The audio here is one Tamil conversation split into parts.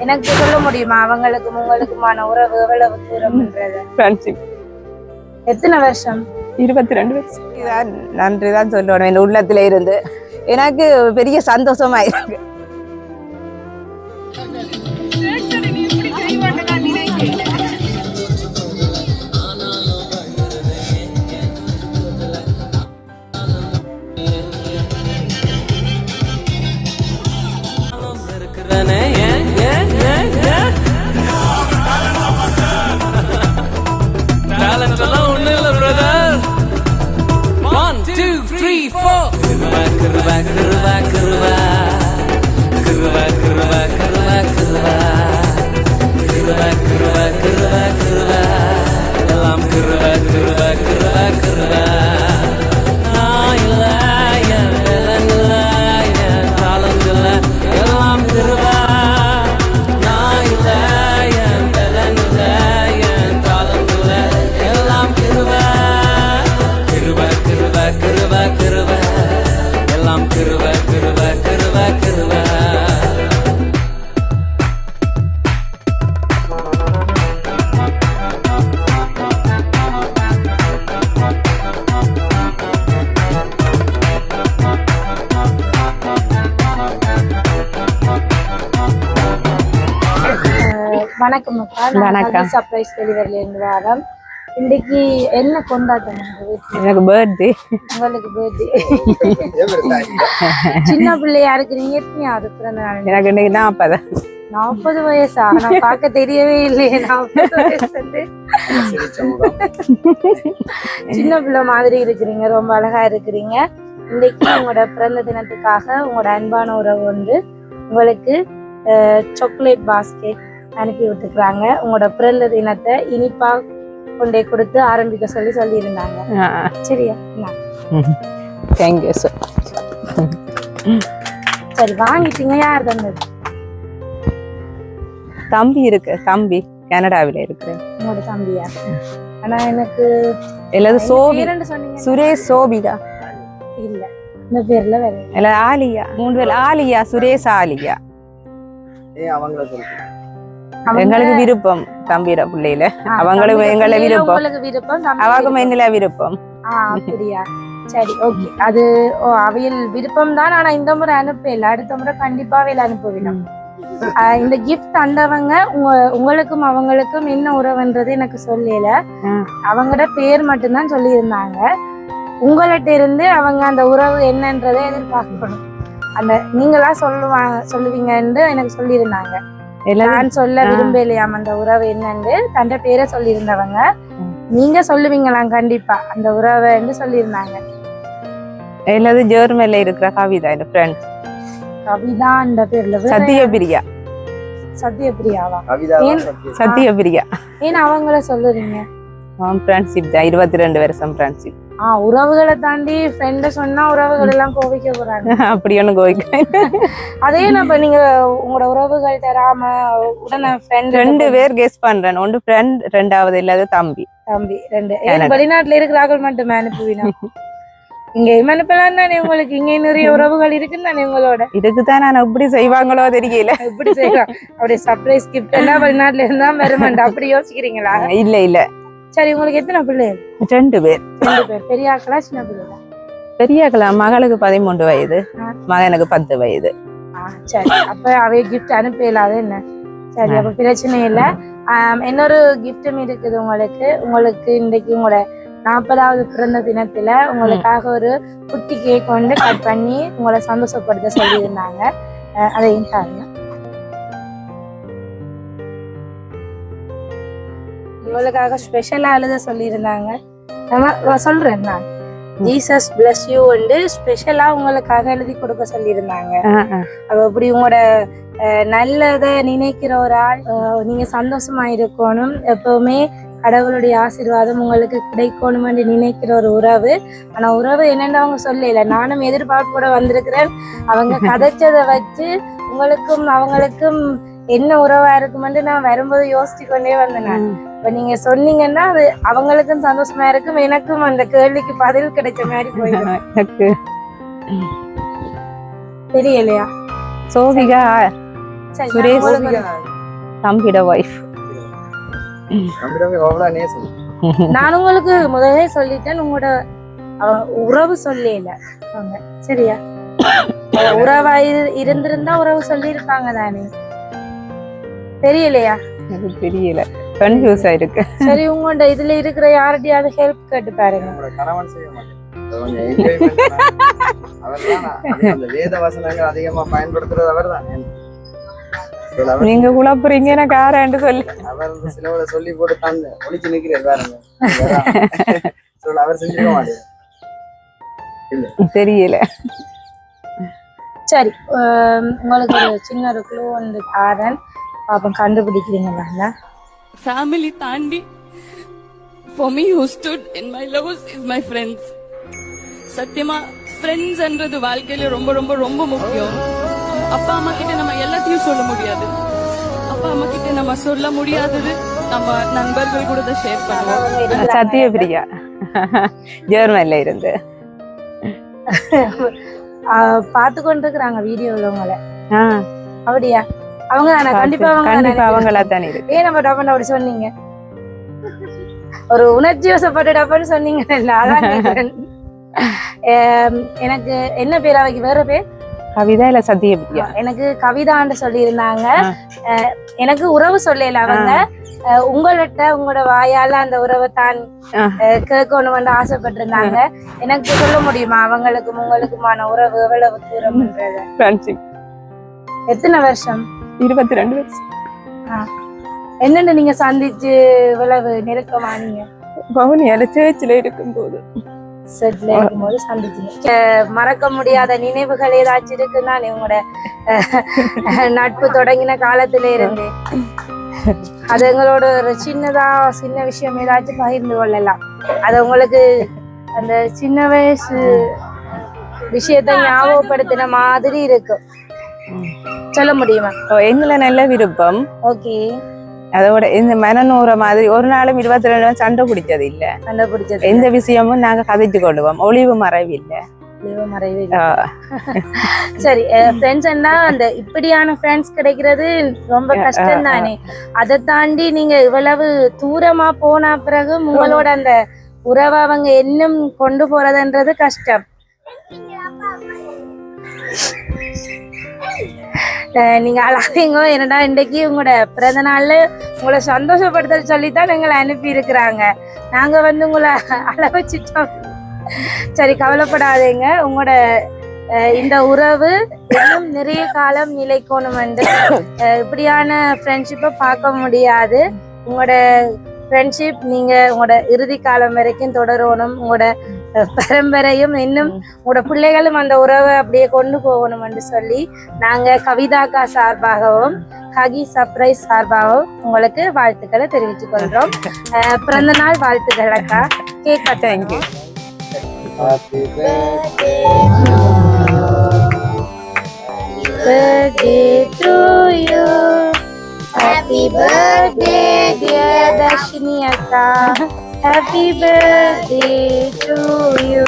எனக்கு சொல்ல முடியுமா அவங்களுக்கும் உங்களுக்குமான உறவு எவ்வளவு தூரம்ன்றது? எத்தனை வருஷம்? 22 வருஷம். நன்றிதான் சொல்லணும் என் உள்ளத்துல இருந்து. எனக்கு பெரிய சந்தோஷமா இருக்கு. வணக்கம் அக்கா. நான் சர்ப்ரைஸ் டெலிவரில இருந்து வரேன். இன்னைக்கு என்ன கொண்டாட்டம்? எனக்கு பர்த்டே. உங்களுக்கு பர்த்டே? சின்ன பிள்ளையா இருக்கிறீங்க. எத்தனையாவது பிறந்த நாள்? எனக்கு இன்னைக்கு 40. 40 வயசா? நான் பார்க்க தெரியவே இல்லையே. 40 வயசு சின்ன பிள்ளை மாதிரி இருக்கிறீங்க. ரொம்ப அழகா இருக்கிறீங்க. இன்னைக்கு உங்களோட பிறந்த தினத்துக்காக உங்களோட அன்பான உறவு வந்து உங்களுக்கு சாக்லேட் பாஸ்கெட் அனுப்பி விட்டுக்கிறாங்க. உங்களோட பிறந்த தினத்தை இனிப்பா கொண்டே கொடுத்து ஆரம்பிக்க சொல்லி இருந்தாங்க. சரியா? Thank you sir. சரி, வாங்கிட்டீங்க. யார் தந்தது? தம்பி இருக்கு. தம்பி கனடாவில இருக்கு. உங்களோட தம்பியா? ஆனா எனக்கு எல்லாரும் சோபி, சுரேஷ், சோபிகா இல்ல. இந்த பேர்ல வேற இல்ல. ஆலியா. 3 பேர். ஆலியா, சுரேஷ், ஆலியா. எங்களுக்கு விருப்பம் தம்பியோட பிள்ளையில. அவங்களுக்கு எங்களை விருப்பம், அவக்கும் என்னல விருப்பம். அப்படியா? சரி, ஓகே. அது அவையில் விருப்பம் தான். ஆனா இந்த முறை அனுப்பல. அடுத்த முறை கண்டிப்பா அவையில அனுப்புவிடும். இந்த கிஃப்ட் தந்தவங்க உங்களுக்கும் அவங்களுக்கும் என்ன உறவுன்றது எனக்கு சொல்லல. அவங்களோட பேர் மட்டும்தான் சொல்லி இருந்தாங்க. உங்கள்கிட்ட இருந்து அவங்க அந்த உறவு என்னன்றதை எதிர்பார்க்கணும். அந்த நீங்களா சொல்லுவீங்கன்னு எனக்கு சொல்லியிருந்தாங்க. நான் சொல்ல விரும்பலையாம் அந்த உறவு என்னன்னு. தந்த பேரை சொல்லியிருந்தவங்க நீங்க சொல்லுவீங்களாம் கண்டிப்பா அந்த உறவை என்று சொல்லியிருந்தாங்க. எல்லாரும் ஜெர்மன்ல இருக்கிற கவிதா, என் ஃப்ரெண்ட். கவிதா அந்த பேர்ல? சத்யபிரியா. சத்யபிரியாவா? சத்யபிரியா. ஏன் அவங்கள சொல்லுறீங்க? ஃப்ரெண்ட்ஷிப் தான். 22 வருஷம் ஃப்ரெண்ட்ஷிப். உறவுகளை தாண்டி ஃப்ரெண்ட சொன்னா உறவுகள் எல்லாம் கோவிக்க போறாங்க. அப்படி ஒண்ணு கோவிக்க. அதே நம்ம நீங்க உங்களோட உறவுகள் தராம உடனே ஃப்ரெண்ட் 2 பேர் கெஸ் பண்றேன். ஒன்று ஃப்ரெண்ட், ரெண்டாவது இல்லாத தம்பி. 2 வெளிநாட்டுல இருக்கிறார்கள் மட்டுமே அனுப்புவீனா? இங்க அனுப்பலாம் தானே உங்களுக்கு? இங்க நிறைய உறவுகள் இருக்குன்னு தானே உங்களோட? இதுக்குதான் நான் எப்படி செய்வாங்களோ தெரியல. எப்படி செய்யலாம்? அப்படியே சர்ப்ரைஸ் கிஃப்ட் எல்லாம் வெளிநாட்டுல இருந்தா வருமாண்டா அப்படி யோசிக்கிறீங்களா? இல்ல. சரி, உங்களுக்கு எத்தனை பிள்ளைகள்? 2 பேர். 2 பேர். பெரிய ஆக்களா சின்ன பிள்ளைகளா? பெரிய ஆக்களா? மகளுக்கு 13 வயது, மகனுக்கு 10 வயது. சரி, அப்ப அவைய கிஃப்ட் அனுப்பலாது என்ன? சரி, அப்ப பிரச்சனை இல்லை. இன்னொரு கிஃப்டும் இருக்குது உங்களுக்கு. இன்னைக்கு உங்களோட 40வது பிறந்த தினத்துல உங்களுக்காக ஒரு குட்டி கேக் வந்து கட் பண்ணி உங்களை சந்தோஷப்படுத்த சொல்லியிருந்தாங்க. அதையும் பாருங்க. உங்களுக்காக ஸ்பெஷலா எழுத சொல்லியிருந்தாங்க. சொல்றேன் நான். ஜீசஸ் பிளஸ் யூ வந்து ஸ்பெஷலா உங்களுக்காக எழுதி கொடுக்க சொல்லியிருந்தாங்க. அப்ப அப்படி உங்களோட நல்லத நினைக்கிற ஒரு ஆள், நீங்க சந்தோஷமா இருக்கணும், எப்பவுமே கடவுளுடைய ஆசீர்வாதம் உங்களுக்கு கிடைக்கணும் என்று நினைக்கிற ஒரு உறவு. ஆனா உறவு என்னன்னு அவங்க சொல்லல. நானும் எதிர்பார்ப்போட வந்திருக்கிறேன். அவங்க கதைச்சதை வச்சு உங்களுக்கும் அவங்களுக்கும் என்ன உறவா இருக்குமென்று நான் வரும்போது யோசிச்சு கொண்டே வந்தேன். இப்ப நீங்க சொன்னீங்கன்னா அது அவங்களுக்கும் சந்தோஷமா இருக்கும், எனக்கும் அந்த கேள்விக்கு பதில் கிடைச்ச மாதிரி போயிடும். தெரியலையா? சோபிகா, சுரேஷ், தம்பியோட ஒய்ஃப். நான் உங்களுக்கு முதலே சொல்லிட்டேன், உங்களோட உறவு சொல்லல அவங்க. சரியா? உறவா இருந்திருந்தா உறவு சொல்லியிருப்பாங்க தானே. தெரியலையா? எனக்கு தெரியல, கன்ஃபியூஸ் ஆயிருக்கு. சரி, உங்களோட இதுல இருக்கிற யார்கிட்டயாவது ஹெல்ப் கேட்டு பாருங்க. அதிகமா பயன்படுத்துறது அவர்தான். நீங்க குழப்புறீங்க, எனக்கு ஆராண்டு சொல்லி அவர் சிலவளை சொல்லி போட்டு தான் ஒளிச்சு நிக்கிறேன் பாருங்க. அவர் செஞ்சிருக்க மாட்டேன் தெரியல. சரி, உங்களுக்கு ஒரு சின்ன ஒரு க்ளூ வந்து தாரன், பாப்போம் கண்டுபிடிக்கிறீங்களா? Family தாண்டி for me who stood in my lows is my friends. சத்தியமா ஃப்ரெண்ட்ஸ் என்றது வாழ்க்கையில ரொம்ப ரொம்ப ரொம்ப முக்கியம். அப்பா அம்மா கிட்ட நம்ம எல்லாத்தையும் சொல்ல முடியாது. அப்பா அம்மா கிட்ட நம்ம சொல்ல முடியாதது நம்ம நண்பர்கள் கூட தான் ஷேர் பண்ணுவோம். சத்யபிரியா ஜெர்மன்ல இருந்து பார்த்து கொண்டிருக்கிறாங்க வீடியோல உங்களை. அப்படியா? அவங்க கண்டிப்பா அவங்களா தானே இருக்கு. ஏன் நம்ம டப்பன் அப்படி சொன்னீங்க? ஒரு உணர்ச்சி வசப்பட்ட டப்பன்னு சொன்னீங்க. அதான் எனக்கு என்ன பேர் அவைக்கு? வேற பேர் கவிதா இல்ல சத்யபிரியா? எனக்கு கவிதான்னு சொல்லி இருந்தாங்க. எனக்கு உறவு சொல்லல அவங்க. உங்கள்கிட்ட உங்களோட வாயால அந்த உறவை தான் கேட்கணும் ஆசைப்பட்டிருந்தாங்க. எனக்கு சொல்ல முடியுமா அவங்களுக்கும் உங்களுக்குமான உறவு எவ்வளவு தூரம்ன்றது? எத்தனை வருஷம்? 22 வருஷம். என்னன்னு நீங்க சந்திச்சு இவ்வளவு நெருக்கமானீங்க? பவுனியால சேர்ச்சில இருக்கும்போது சந்திச்சீங்க. மறக்க முடியாத நினைவுகள் ஏதாச்சும் இருக்குன்னா உங்களோட நட்பு தொடங்கின காலத்துல இருந்து அது எங்களோட ஒரு சின்ன விஷயம் ஏதாச்சும் பகிர்ந்து கொள்ளலாம். அது உங்களுக்கு அந்த சின்ன வயசு விஷயத்தை ஞாபகப்படுத்தின மாதிரி இருக்கும். சொல்ல முடியுமா? எங்களை நல்ல விருப்பம். ஓகே. அதோட இந்த மனநூற மாதிரி ஒரு நாளும் 22 சண்டை பிடிச்சது இல்ல. சண்டை பிடிச்சது எந்த விஷயமும் நாங்க கதைச்சு கொள்ளுவோம். ஒளிவு மறைவு இல்ல. சரி, ஃப்ரெண்ட்ஸ் என்ன அந்த இப்படியான ஃப்ரெண்ட்ஸ் கிடைக்கிறது ரொம்ப கஷ்டம் தானே. அதை தாண்டி நீங்க இவ்வளவு தூரமா போன பிறகு உங்களோட அந்த உறவை அவங்க இன்னும் கொண்டு போறதுன்றது கஷ்டம். நீங்க அழாதீங்க. என்னடா இன்றைக்கு உங்களோட பிறந்த நாள்ல உங்களை சந்தோஷப்படுத்த சொல்லித்தான் எங்களை அனுப்பி இருக்கிறாங்க. நாங்க வந்து உங்களை அழ வச்சுட்டோம். சரி, கவலைப்படாதீங்க. உங்களோட இந்த உறவு இன்னும் நிறைய காலம் நிலைக்கணும் என்று இப்படியான ஃப்ரெண்ட்ஷிப்பை பார்க்க முடியாது. உங்களோட ஃப்ரெண்ட்ஷிப் நீங்க உங்களோட இறுதி காலம் வரைக்கும் தொடரணும். உங்களோட பரம்பரையும் இன்னும் உங்களோட பிள்ளைகளும் அந்த உறவை அப்படியே கொண்டு போகணும் என்று சொல்லி நாங்க கவிதாக்கா சார்பாகவும் ஹகி சர்ப்ரைஸ் சார்பாகவும் உங்களுக்கு வாழ்த்துக்களை தெரிவித்துக் கொள்றோம். பிறந்த நாள் வாழ்த்துக்கள் அக்கா. Cake cut. Thank you. Happy birthday to you. Happy birthday dear Dashini Akka. Happy birthday to you.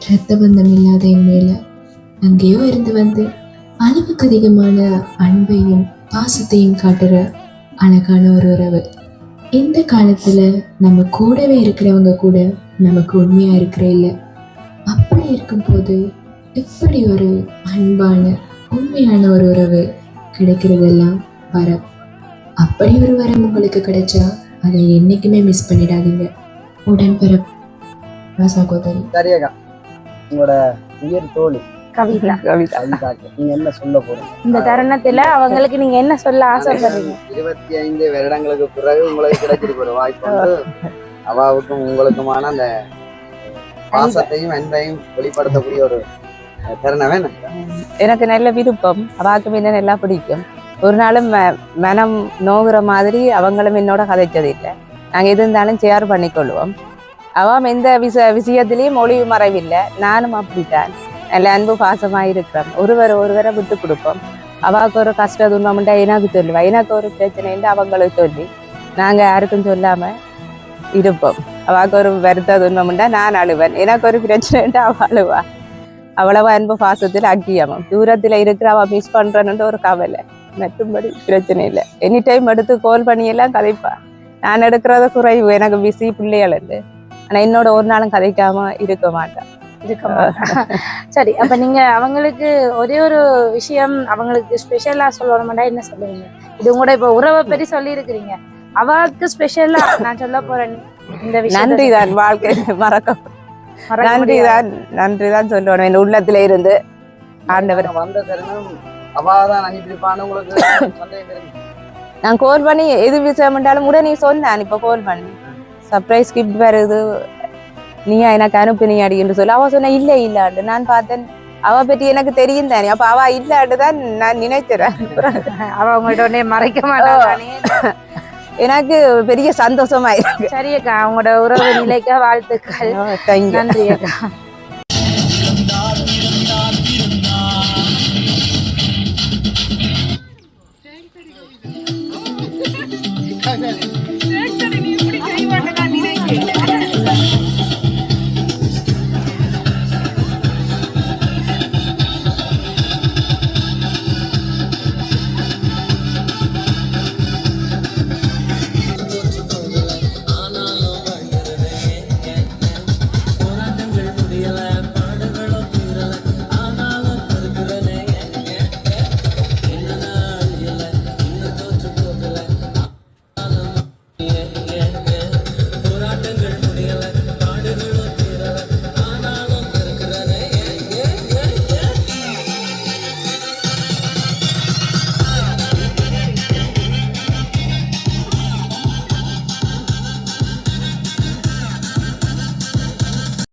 இரத்த பந்தம் இல்லாத என் மேல அங்கேயோ இருந்து வந்து அளவுக்கு அதிகமான அன்பையும் பாசத்தையும் காட்டுற அழகான ஒரு உறவு. இந்த காலத்துல நம்ம கூடவே இருக்கிறவங்க கூட நமக்கு உண்மையா இருக்கிற இல்லை. அப்படி இருக்கும்போது எப்படி ஒரு அன்பான உண்மையான ஒரு உறவு கிடைக்கிறதெல்லாம் வரம். அப்படி ஒரு வரம் உங்களுக்கு கிடைச்சா அதை என்னைக்குமே மிஸ் பண்ணிடாதீங்க. உடன்பிறப்பு சகோதரி. சரியாக்கா, உங்களோட உயிர் தோழி கவிதா. கவிதா. கவிதாக்கு நீங்க என்ன சொல்ல போறீங்க இந்த தருணத்துல அவங்களுக்கு நீங்க என்ன சொல்ல ஆசைப்படுறீங்க? 25 வருடங்களுக்கு பிறகு உங்களுக்கு கிடைச்சிருக்கு ஒரு வாய்ப்பு வந்து அவாவுக்கும் உங்களுக்குமான அந்த பாசத்தையும் அன்பையும் வெளிப்படுத்தக்கூடிய ஒரு தருணம் வேணும். எனக்கு நல்ல விருப்பம், அவாவுக்கும் என்ன நல்லா பிடிக்கும். ஒரு நாளும் மனம் நோகுற மாதிரி அவங்களும் என்னோட கதைச்சது இல்லை. நாங்கள் எது இருந்தாலும் ஷேர் பண்ணிக்கொள்வோம். அவன் எந்த விஷயத்திலையும் ஒளிவு மறைவில்லை. நானும் அப்படித்தான், நல்ல அன்பு பாசமாக இருக்கிறோம். ஒருவரை விட்டு கொடுப்போம். அவாவுக்கு ஒரு கஷ்ட துன்பம்ண்டா எனக்கு சொல்லுவா, எனக்கு ஒரு பிரச்சனைன்னு அவங்களுக்கு சொல்லி நாங்கள் யாருக்கும் சொல்லாமல் இருப்போம். அவாவுக்கு ஒரு வருத்த துன்பம்ண்டா நான் அழுவேன், எனக்கு ஒரு பிரச்சனைன்ட்டு அவள் அழுவா. அவ்வளவா அன்பு பாசத்தில் அக்கியமும். தூரத்தில் இருக்கிற அவள் மிஸ் பண்ணுறேன்னு ஒரு கவலை, மற்றும்படி பிரச்சனை இல்லை. எனி டைம் எடுத்து கால் பண்ணியெல்லாம் கதைப்பா. நான் எடுக்கிறத குறைவு, எனக்கு பிஸி பிள்ளைகள். ஆனால் என்னோட ஒரு நாளும் கதைக்காம இருக்க மாட்டேன். சரி, அப்ப நீங்க அவங்களுக்கு ஒரே ஒரு விஷயம் அவங்களுக்கு ஸ்பெஷலா சொல்லணும்னா என்ன சொல்லுவீங்க? இது கூட இப்ப உறவை பற்றி சொல்லி இருக்கிறீங்க, அவளுக்கு ஸ்பெஷலா நான் சொல்ல போறேன் இந்த விஷயம். நன்றிதான், வாழ்க்கை நன்றிதான் சொல்லணும் என் உள்ளத்துல இருந்து. ஆண்டவர் வந்த தருணம் அவாதான் அனுப்பியிருப்பான்னு உங்களுக்கு சந்தேகம் இருக்கு? நான் கால் பண்ணி எது விஷயம் என்றாலும் உடனே சொன்னேன். இப்ப கால் பண்ணி சர்ப்ரைஸ் கிஃப்ட் வருது, நீயா எனக்கு அனுப்பினீ அப்படின்னு சொல்லி அவ சொன்ன இல்ல இல்லாண்டு. நான் பார்த்தேன் அவ பற்றி எனக்கு தெரியும் தானே, அப்ப அவ இல்லாண்டு தான் நான் நினைக்கிறேன். அவ உங்கள்ட்ட உடனே மறைக்க மாட்டானே. எனக்கு பெரிய சந்தோஷமா இருக்கு. சரி அக்கா, உங்களோட உறவு நிலைக்க வாழ்த்துக்கள். தேங்க்யூ. நன்றி அக்கா.